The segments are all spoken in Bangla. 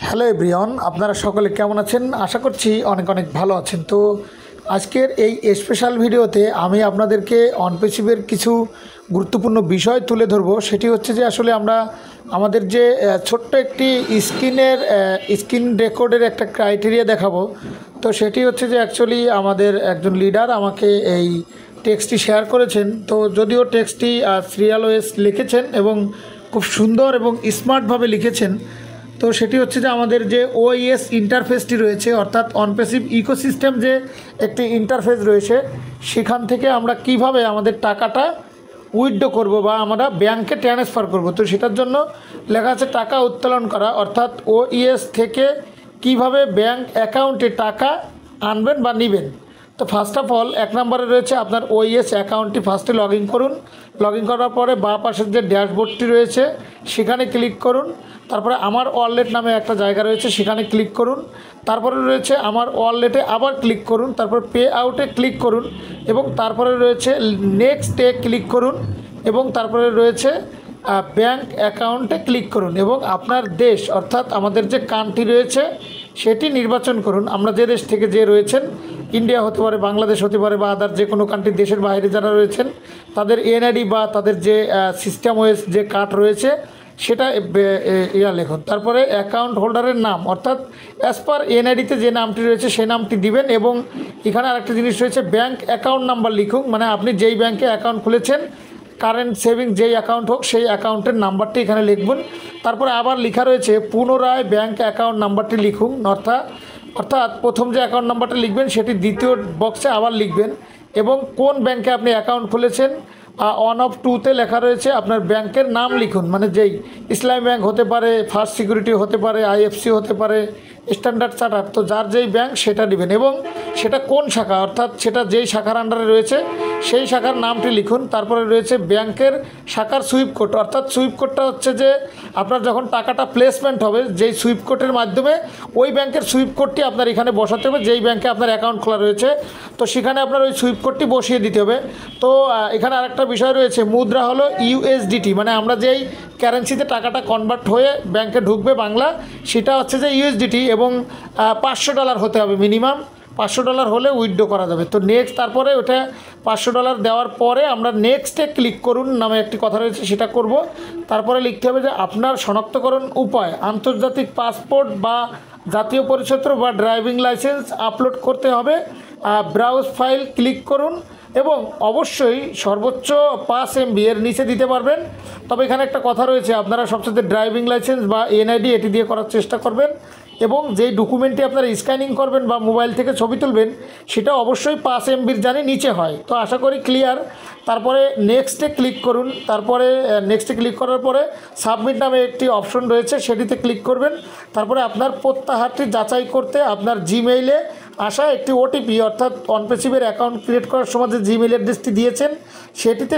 হ্যালো এভরিওয়ান, আপনারা সকলে কেমন আছেন? আশা করছি অনেক অনেক ভালো আছেন। তো আজকের এই স্পেশাল ভিডিওতে আমি আপনাদেরকে অনপেসিভের কিছু গুরুত্বপূর্ণ বিষয় তুলে ধরবো। সেটি হচ্ছে যে আসলে আমরা আমাদের যে ছোট্ট একটি স্ক্রিন রেকর্ডের একটা ক্রাইটেরিয়া দেখাবো। তো সেটি হচ্ছে যে অ্যাকচুয়ালি আমাদের একজন লিডার আমাকে এই টেক্সটটি শেয়ার করেছেন। তো যদিও টেক্সটটি সিরিয়াল ওয়েস লিখেছেন এবং খুব সুন্দর এবং স্মার্টভাবে লিখেছেন। তো সেটি হচ্ছে যে আমাদের যে ওএস ইন্টারফেসটি রয়েছে, অর্থাৎ অনপেসিভ ইকোসিস্টেম যে একটি ইন্টারফেস রয়েছে, সেখান থেকে আমরা কিভাবে আমাদের টাকাটা উইথড্র করব বা আমরা ব্যাংকে ট্রান্সফার করব। তো সেটার জন্য লেখা আছে টাকা উত্তোলন করা, অর্থাৎ ওএস থেকে কিভাবে ব্যাংক অ্যাকাউন্টে টাকা আনবেন বা নেবেন। তো ফার্স্ট অফ অল 1 নম্বরে রয়েছে আপনার ওএস অ্যাকাউন্টটি ফার্স্টে লগ ইন করুন। লগ ইন করার পরে বাঁ পাশের যে ড্যাশবোর্ডটি রয়েছে সেখানে ক্লিক করুন। তারপরে আমার ওয়ালেট নামে একটা জায়গা রয়েছে, সেখানে ক্লিক করুন। তারপরে রয়েছে আমার ওয়ালেটে আবার ক্লিক করুন। তারপর পে আউটে ক্লিক করুন এবং তারপরে রয়েছে নেক্সটে ক্লিক করুন এবং তারপরে রয়েছে ব্যাংক অ্যাকাউন্টে ক্লিক করুন এবং আপনার দেশ অর্থাৎ আমাদের যে কান্ট্রি রয়েছে সেটি নির্বাচন করুন। আমরা যে দেশ থেকে যে রয়েছেন, ইন্ডিয়া হতে পারে, বাংলাদেশ হতে পারে বা আদার যে কোনো কান্ট্রি, দেশের বাইরে যারা রয়েছেন তাদের এনআইডি বা তাদের যে সিস্টেম ওয়েস যে কার্ড রয়েছে সেটা লিখুন। তারপরে অ্যাকাউন্ট হোল্ডারের নাম অর্থাৎ অ্যাজ পার এনআইডিতে যে নামটি রয়েছে সেই নামটি দিবেন এবং এখানে আরেকটা জিনিস রয়েছে ব্যাংক অ্যাকাউন্ট নাম্বার লিখুন, মানে আপনি যেই ব্যাংকে অ্যাকাউন্ট খুলেছেন, কারেন্ট সেভিং যেই অ্যাকাউন্ট হোক সেই অ্যাকাউন্টের নাম্বারটি এখানে লিখবেন। তারপরে আবার লেখা রয়েছে পুনরায় ব্যাংক অ্যাকাউন্ট নাম্বারটি লিখুন, অর্থাৎ প্রথম যে অ্যাকাউন্ট নাম্বারটা লিখবেন সেটি দ্বিতীয় বক্সে আবার লিখবেন এবং কোন ব্যাংকে আপনি অ্যাকাউন্ট খুলেছেন 1 of 2তে লেখা রয়েছে আপনার ব্যাংকের নাম লিখুন, মানে যেই ইসলামী ব্যাংক হতে পারে, ফার্স্ট সিকিউরিটি হতে পারে, আইএফসি হতে পারে, স্ট্যান্ডার্ড চার্টার। তো যার যেই ব্যাংক সেটা দিবেন এবং সেটা কোন শাখা অর্থাৎ সেটা যেই শাখার আন্ডারে রয়েছে সেই শাখার নামটি লিখুন। তারপরে রয়েছে ব্যাংকের শাখার সুইফট কোড, অর্থাৎ সুইফট কোডটা হচ্ছে যে আপনার যখন টাকাটা প্লেসমেন্ট হবে যেই সুইফট কোডের মাধ্যমে ওই ব্যাংকের সুইফট কোডটি আপনার এখানে বসাতে হবে, যেই ব্যাংকে আপনার অ্যাকাউন্ট খোলা রয়েছে তো সেখানে আপনার ওই সুইফট কোডটি বসিয়ে দিতে হবে। তো এখানে আরেকটা বিষয় রয়েছে, মুদ্রা হলো ইউএসডিটি, মানে আমরা যেই কারেন্সিতে টাকাটা কনভার্ট হয়ে ব্যাংকে ঢুকবে বাংলা, সেটা হচ্ছে যে ইউএসডিটি এবং $500 হতে হবে মিনিমাম। $500 হলে উইথড্র করা যাবে। তো নেক্সট, তারপরে ওটা $500 দেওয়ার পরে আমরা নেক্সটে ক্লিক করুন নামে একটি কথা রয়েছে, সেটা করব। তারপরে লিখতে হবে যে আপনার শনাক্তকরণ উপায় আন্তর্জাতিক পাসপোর্ট বা জাতীয় পরিচয়পত্র বা ড্রাইভিং লাইসেন্স আপলোড করতে হবে। ব্রাউজ ফাইল ক্লিক করুন এবং অবশ্যই সর্বোচ্চ 5 MB এর নিচে দিতে পারবেন। তবে এখানে একটা কথা রয়েছে, আপনারা সবচেয়ে ড্রাইভিং লাইসেন্স বা এনআইডি এটি দিয়ে করার চেষ্টা করবেন এবং যেই ডকুমেন্টটি আপনারা স্ক্যানিং করবেন বা মোবাইল থেকে ছবি তুলবেন সেটা অবশ্যই 5 MBর জানি নিচে হয়। তো আশা করি ক্লিয়ার। তারপরে নেক্সটে ক্লিক করুন। তারপরে নেক্সটে ক্লিক করার পরে সাবমিট নামে একটি অপশন রয়েছে, সেটিতে ক্লিক করবেন। তারপরে আপনার প্রত্যাহারটি যাচাই করতে আপনার জিমেইলে আসা একটি ওটিপি, অর্থাৎ অনপেসিভের অ্যাকাউন্ট ক্রিয়েট করার সময় যে জিমেইল অ্যাড্রেসটি দিয়েছেন সেটিতে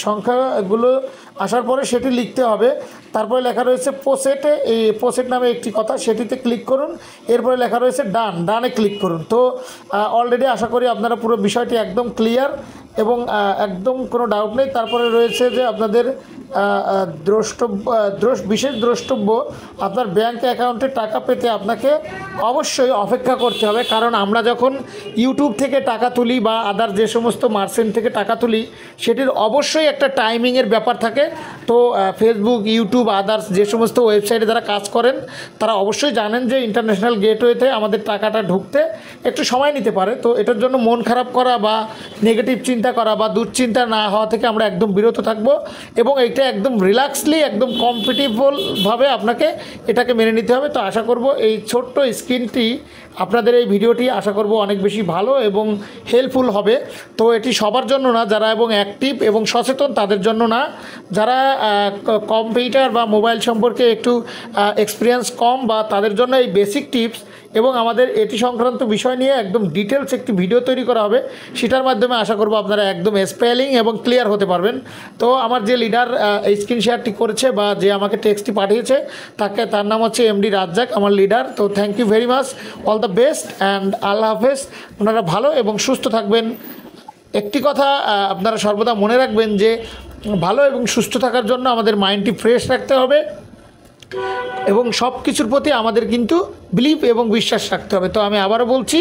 সংখ্যাগুলো আসার পরে সেটি লিখতে হবে। তারপরে লেখা রয়েছে পোসেটে, এই পোসেট নামে একটি কথা, সেটিতে ক্লিক করুন। এরপরে লেখা রয়েছে ডানে ক্লিক করুন। তো অলরেডি আশা করি আপনারা পুরো বিষয়টি একদম ক্লিয়ার এবং একদম কোনো ডাউট নেই। তারপরে রয়েছে যে আপনাদের বিশেষ দ্রষ্টব্য, আপনার ব্যাংক অ্যাকাউন্টে টাকা পেতে আপনাকে অবশ্যই অপেক্ষা করতে হবে, কারণ আমরা যখন ইউটিউব থেকে টাকা তুলি বা আদার যে সমস্ত মার্চেন্ট থেকে টাকা তুলি সেটির অবশ্যই একটা টাইমিংয়ের ব্যাপার থাকে। তো ফেসবুক, ইউটিউব, আদার্স যে সমস্ত ওয়েবসাইটে যারা কাজ করেন তারা অবশ্যই জানেন যে ইন্টারন্যাশনাল গেটওয়েতে আমাদের টাকাটা ঢুকতে একটু সময় নিতে পারে। তো এটার জন্য মন খারাপ করা বা নেগেটিভ চিন্তা করা বা দুশ্চিন্তা না হওয়া থেকে আমরা একদম বিরত থাকবো এবং এইটা একদম রিল্যাক্সলি একদম কমফর্টেবলভাবে আপনাকে এটাকে মেনে নিতে হবে। তো আশা করব এই ছোট্ট স্ক্রিনটি আপনাদের এই ভিডিওটি আশা করব অনেক বেশি ভালো এবং হেল্পফুল হবে। তো এটি সবার জন্য না, যারা এবং অ্যাক্টিভ এবং সচেতন তাদের জন্য না, যারা কম্পিউটার বা মোবাইল সম্পর্কে একটু এক্সপিরিয়েন্স কম বা তাদের জন্য এই বেসিক টিপস এবং আমাদের এটি সংক্রান্ত বিষয় নিয়ে একদম ডিটেলস একটি ভিডিও তৈরি করা হবে, সেটার মাধ্যমে আশা করব আপনারা একদম স্পেলিং এবং ক্লিয়ার হতে পারবেন। তো আমার যে লিডার এই স্ক্রিন শেয়ারটি করেছে বা যে আমাকে টেক্সটটি পাঠিয়েছে তার নাম হচ্ছে এমডি রাজ্জাক, আমার লিডার। তো thank you very much, all the best and আল্লাহ হাফেজ। ওনারা ভালো এবং সুস্থ থাকবেন। একটি কথা আপনারা সর্বদা মনে রাখবেন যে ভালো এবং সুস্থ থাকার জন্য আমাদের মাইন্ডটি ফ্রেশ রাখতে হবে এবং সব কিছুর প্রতি আমাদের কিন্তু বিলিভ এবং বিশ্বাস রাখতে হবে। তো আমি আবারও বলছি,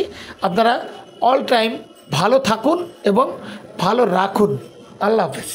আপনারা অল টাইম ভালো থাকুন এবং ভালো রাখুন। আল্লাহ হাফেজ।